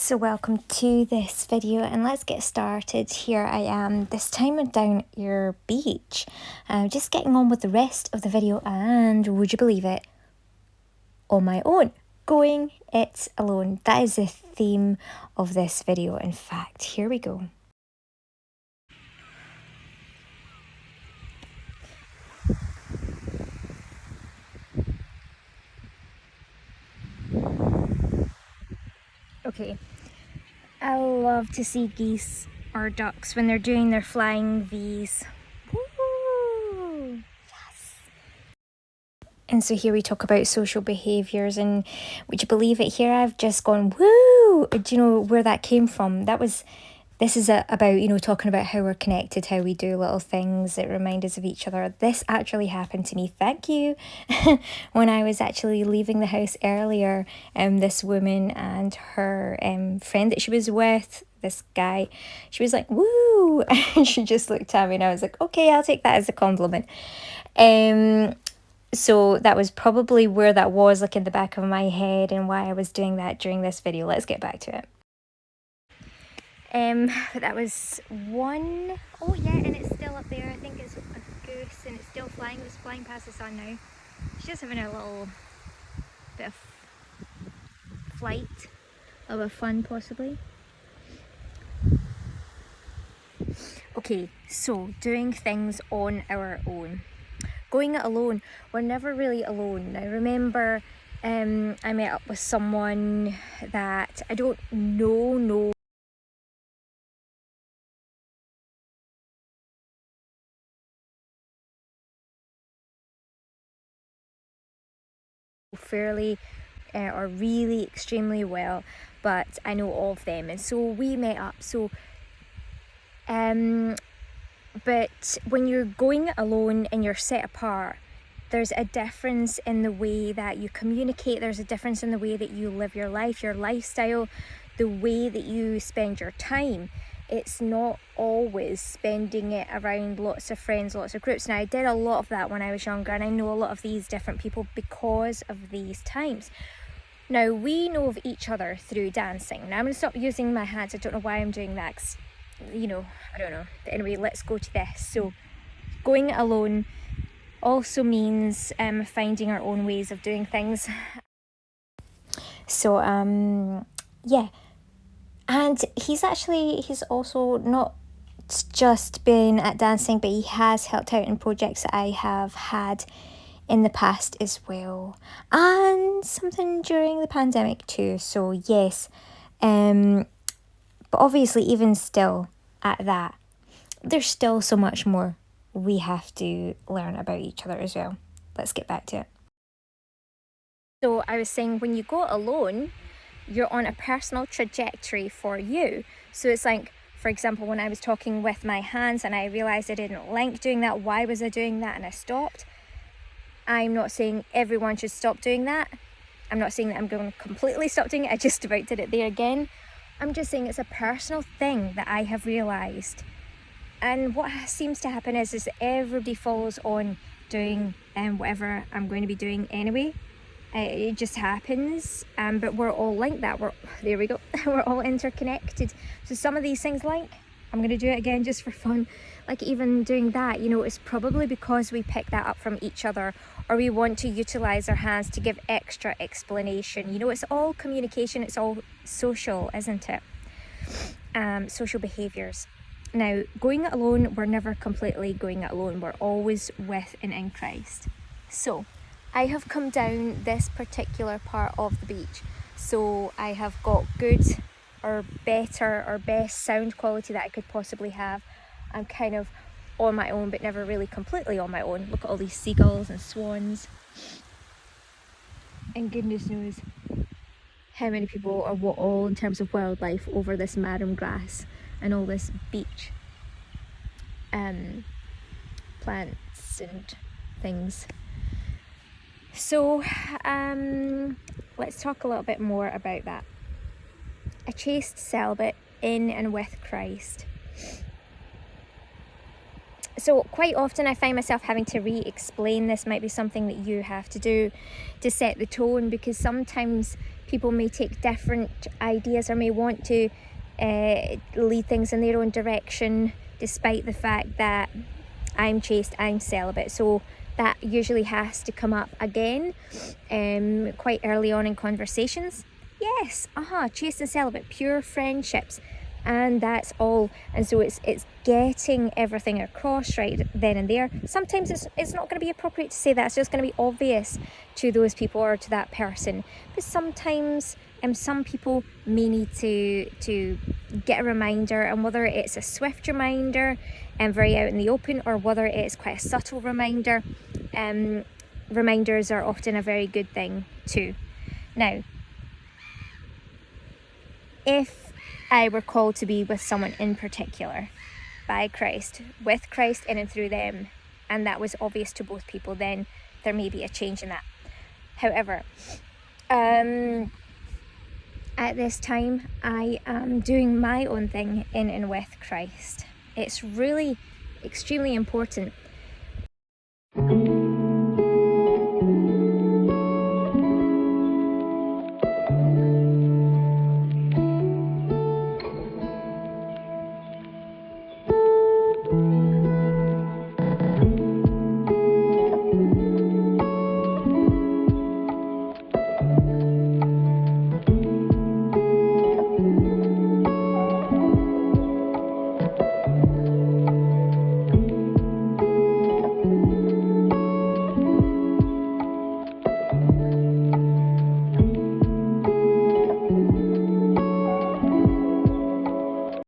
So welcome to this video and let's get started. Here I am, this time I'm down at your beach. Just getting on with the rest of the video and would you believe it? On my own. Going it alone. That is the theme of this video. In fact, here we go. Okay, I love to see geese or ducks when they're doing their flying V's. Woo! Yes. And so here we talk about social behaviours, and would you believe it, here I've just gone, woo! Do you know where that came from? This is about, talking about how we're connected, how we do little things that remind us of each other. This actually happened to me, thank you, when I was actually leaving the house earlier. This woman and her friend that she was with, this guy, she was like, woo! And she just looked at me and I was like, okay, I'll take that as a compliment. So that was probably where that was, like in the back of my head, and why I was doing that during this video. Let's get back to it. But that was one. Oh yeah, and it's still up there. I think it's a goose and it's still flying. It's flying past the sun now. She's just having a little bit of flight, a little bit of fun possibly. Okay, so doing things on our own. Going it alone, we're never really alone. Now remember, I met up with someone that I don't know fairly or really extremely well, but I know of them, and so we met up. So but when you're going alone and you're set apart, there's a difference in the way that you communicate, there's a difference in the way that you live your life, your lifestyle, the way that you spend your time. It's not always spending it around lots of friends, lots of groups. Now I did a lot of that when I was younger, and I know a lot of these different people because of these times. Now we know of each other through dancing. Now I'm going to stop using my hands. I don't know why I'm doing that, 'cause, I don't know. But anyway, let's go to this. So going alone also means finding our own ways of doing things. So yeah, and he's also not just been at dancing, but he has helped out in projects that I have had in the past as well, and something during the pandemic too. So yes, but obviously even still at that, there's still so much more we have to learn about each other as well. Let's get back to it. So I was saying, when you go alone, you're on a personal trajectory for you. So it's like, for example, when I was talking with my hands and I realized I didn't like doing that, why was I doing that, and I stopped. I'm not saying everyone should stop doing that. I'm not saying that I'm going to completely stop doing it. I just about did it there again. I'm just saying it's a personal thing that I have realized. And what seems to happen is that everybody follows on doing whatever I'm going to be doing anyway. It just happens, but we're all like that. There we go. We're all interconnected. So some of these things, like, I'm going to do it again just for fun, like even doing that, it's probably because we pick that up from each other, or we want to utilize our hands to give extra explanation. It's all communication, it's all social, isn't it? Social behaviors. Now, going it alone, we're never completely going it alone. We're always with and in Christ. So I have come down this particular part of the beach, so I have got good or better or best sound quality that I could possibly have. I'm kind of on my own, but never really completely on my own. Look at all these seagulls and swans, and goodness knows how many people are what all in terms of wildlife over this marram grass and all this beach plants and things. So let's talk a little bit more about that. A chaste celibate in and with Christ. So quite often I find myself having to re-explain. This might be something that you have to do to set the tone, because sometimes people may take different ideas or may want to lead things in their own direction, despite the fact that I'm chaste, I'm celibate. So that usually has to come up again quite early on in conversations. Yes, chaste and celibate, pure friendships, and that's all. And so it's getting everything across right then and there. Sometimes it's not going to be appropriate to say that. It's just going to be obvious to those people or to that person. But sometimes some people may need to get a reminder, and whether it's a swift reminder and very out in the open, or whether it's quite a subtle reminder, reminders are often a very good thing too. Now, if I were called to be with someone in particular by Christ, with Christ in and through them, and that was obvious to both people, then there may be a change in that. However, at this time, I am doing my own thing in and with Christ. It's really extremely important.